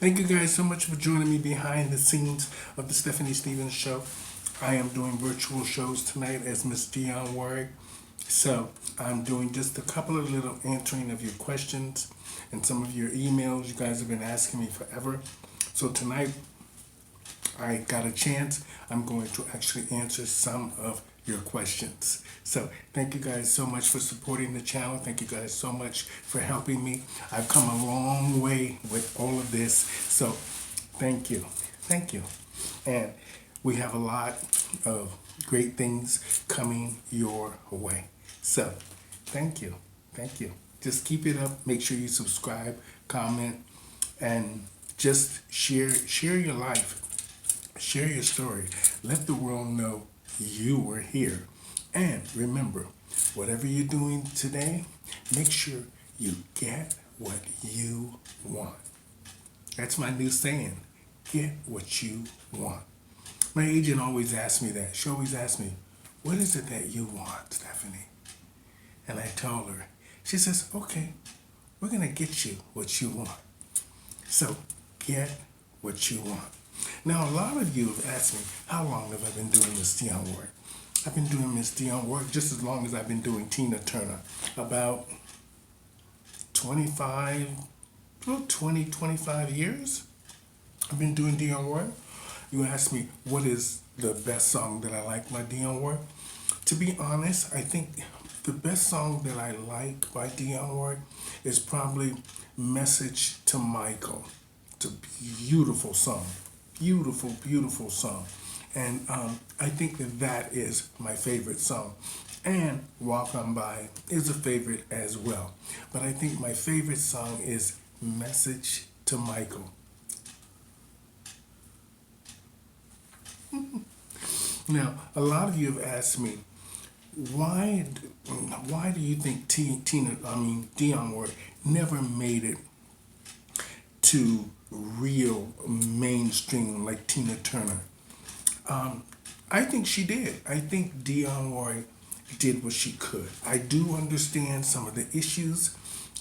Thank you guys so much for joining me behind the scenes of the Stephanie Stevens Show. I am doing virtual shows tonight as Miss Dionne Warrick. So I'm doing just a couple of little answering of your questions and some of your emails. You guys have been asking me forever. So tonight I got a chance. I'm going to actually answer some of your questions. So thank you guys so much for supporting the channel. Thank you guys so much for helping me. I've come a long way with all of this. So thank you. Thank you. And we have a lot of great things coming your way. So thank you. Thank you. Just keep it up. Make sure you subscribe, comment, and just share your life. Share your story. Let the world know you were here. And remember, whatever you're doing today, make sure you get what you want. That's my new saying. Get what you want. My agent always asks me that. She always asks me, what is it that you want, Stephanie? And I told her. She says, okay, we're going to get you what you want. So get what you want. Now, a lot of you have asked me, how long have I been doing Miss Dionne work? I've been doing Miss Dionne work just as long as I've been doing Tina Turner. About 25 years I've been doing Dionne work. You asked me, what is the best song that I like by Dionne work? To be honest, I think the best song that I like by Dionne Warrick is probably Message to Michael. It's a beautiful song. Beautiful, beautiful song. And I think that is my favorite song. And Walk On By is a favorite as well. But I think my favorite song is Message to Michael. Now, a lot of you have asked me, why do you think Dionne Warrick never made it to real mainstream like Tina Turner? I think she did. I think Dionne Warrick did what she could. I do understand some of the issues.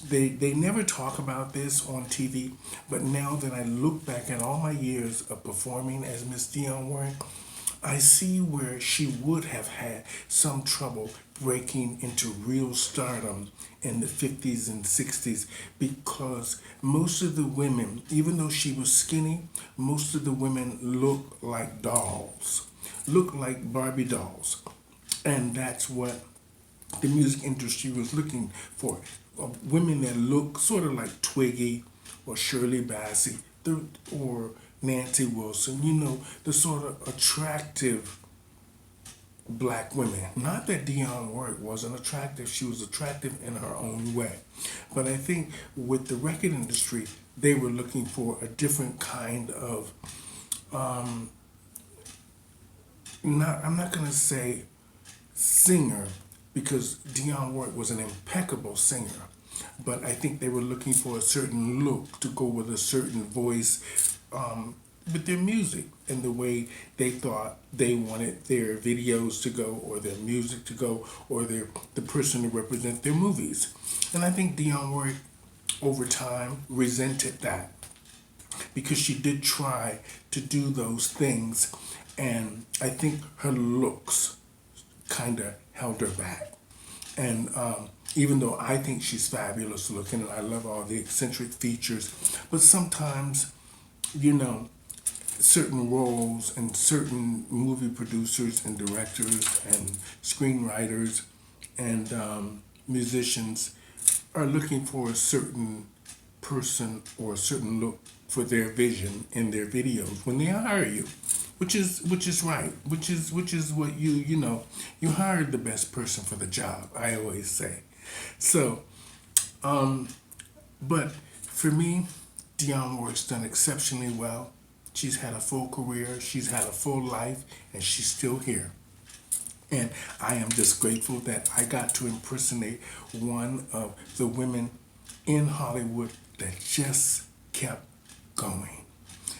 They never talk about this on TV, but now that I look back at all my years of performing as Miss Dionne Warrick, I see where she would have had some trouble breaking into real stardom in the 50s and 60s because most of the women, even though she was skinny, most of the women looked like dolls, looked like Barbie dolls. And that's what the music industry was looking for. Women that look sort of like Twiggy or Shirley Bassey or Nancy Wilson, the sort of attractive black women. Not that Dionne Warrick wasn't attractive. She was attractive in her own way. But I think with the record industry, they were looking for a different kind of, I'm not going to say singer, because Dionne Warrick was an impeccable singer. But I think they were looking for a certain look to go with a certain voice with their music and the way they thought they wanted their videos to go or their music to go or the person to represent their movies. And I think Dionne Warrick over time resented that because she did try to do those things, and I think her looks kind of held her back. And even though I think she's fabulous looking and I love all the eccentric features, but sometimes, certain roles and certain movie producers and directors and screenwriters and musicians are looking for a certain person or a certain look for their vision in their videos when they hire you, which is right, which is what you hired the best person for the job, I always say. So, but for me, Dionne Warrick's done exceptionally well. She's had a full career, she's had a full life, and she's still here. And I am just grateful that I got to impersonate one of the women in Hollywood that just kept going.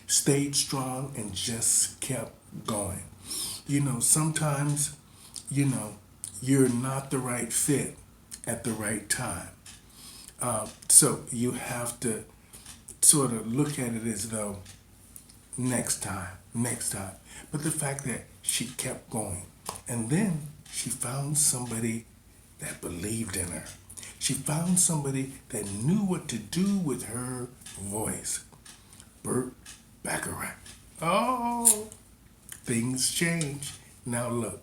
Stayed strong and just kept going. Sometimes, you're not the right fit at the right time. So you have to sort of look at it as though next time, next time. But the fact that she kept going. And then she found somebody that believed in her. She found somebody that knew what to do with her voice. Burt Bacharach. Oh, things change. Now look,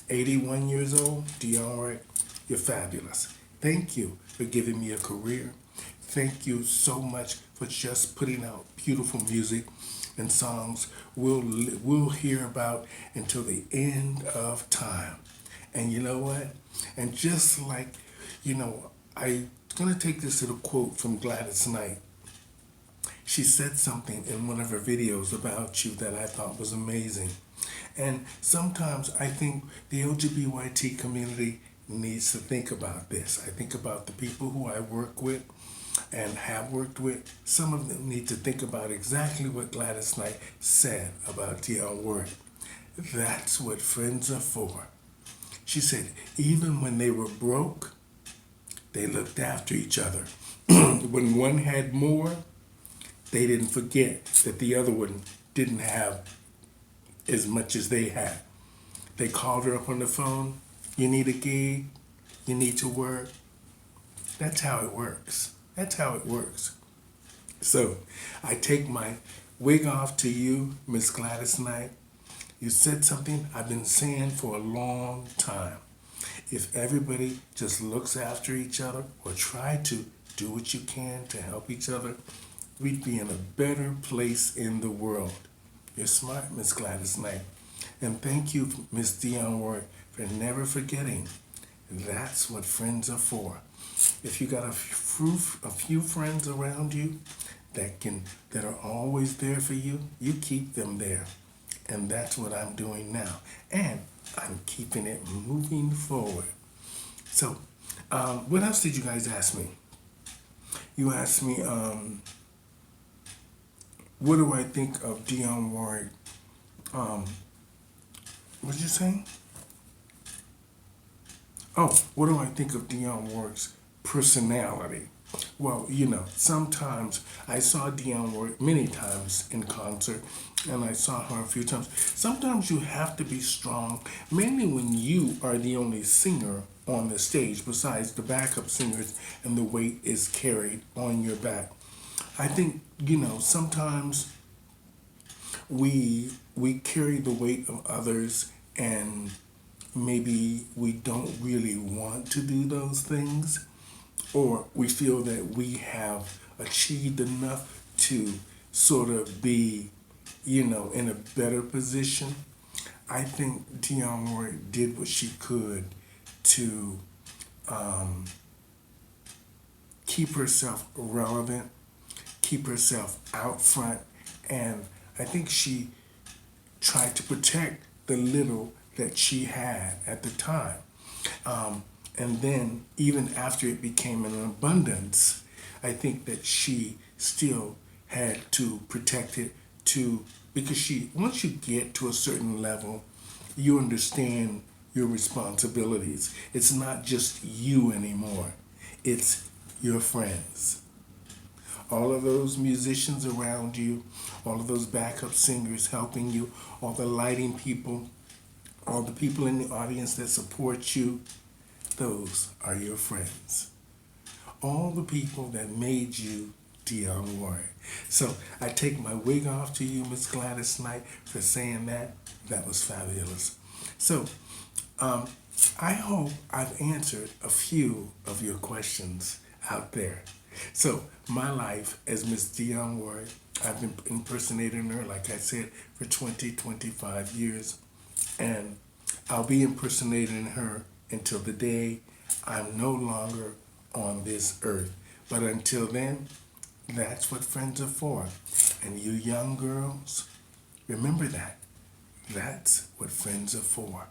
81 years old, Dionne Warrick, you're fabulous. Thank you for giving me a career. Thank you so much for just putting out beautiful music and songs we'll hear about until the end of time. And you know what? And just like, I'm going to take this little quote from Gladys Knight. She said something in one of her videos about you that I thought was amazing. And sometimes I think the LGBT community needs to think about this. I think about the people who I work with and have worked with. Some of them need to think about exactly what Gladys Knight said about Dionne Warrick. That's what friends are for. She said, even when they were broke, they looked after each other. When one had more, they didn't forget that the other one didn't have as much as they had. They called her up on the phone. You need a gig? You need to work? That's how it works. That's how it works. So I take my wig off to you, Miss Gladys Knight. You said something I've been saying for a long time. If everybody just looks after each other or try to do what you can to help each other, we'd be in a better place in the world. You're smart, Miss Gladys Knight. And thank you, Miss Dionne Warrick, for never forgetting. That's what friends are for. If you got a few friends around you that are always there for you, you keep them there. And that's what I'm doing now. And I'm keeping it moving forward. So, what else did you guys ask me? You asked me, what do I think of Dionne Warrick? What did you say? Oh, what do I think of Dionne Warrick's personality? Well, sometimes I saw Dionne Warrick many times in concert, and I saw her a few times. Sometimes you have to be strong, mainly when you are the only singer on the stage, besides the backup singers, and the weight is carried on your back. I think, sometimes we carry the weight of others, and maybe we don't really want to do those things, or we feel that we have achieved enough to sort of be, in a better position. I think Dionne Warrick did what she could to keep herself relevant, keep herself out front, and I think she tried to protect the little that she had at the time. And then, even after it became an abundance, I think that she still had to protect it because once you get to a certain level, you understand your responsibilities. It's not just you anymore. It's your friends. All of those musicians around you, all of those backup singers helping you, all the lighting people, all the people in the audience that support you, those are your friends. All the people that made you Dionne Warrick. So I take my wig off to you, Miss Gladys Knight, for saying that. That was fabulous. So I hope I've answered a few of your questions out there. So my life as Miss Dionne Warrick, I've been impersonating her, like I said, for 25 years. And I'll be impersonating her until the day I'm no longer on this earth. But until then, that's what friends are for. And you young girls, remember that. That's what friends are for.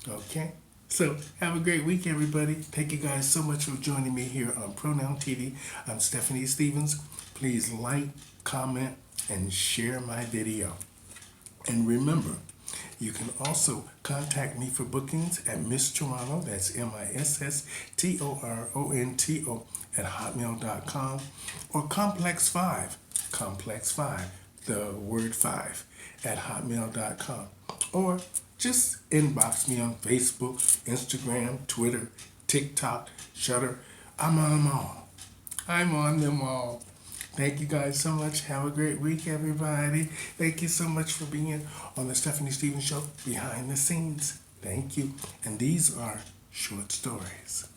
Okay? So have a great week, everybody. Thank you guys so much for joining me here on Pronoun TV. I'm Stephanie Stevens. Please like, comment, and share my video. And remember, you can also contact me for bookings at Miss Toronto, that's MISSTORONTO, hotmail.com, or complex5, the word 5, at hotmail.com. Or just inbox me on Facebook, Instagram, Twitter, TikTok, Shutter. I'm on them all. I'm on them all. Thank you guys so much. Have a great week, everybody. Thank you so much for being on the Stephanie Stevens Show behind the scenes. Thank you. And these are short stories.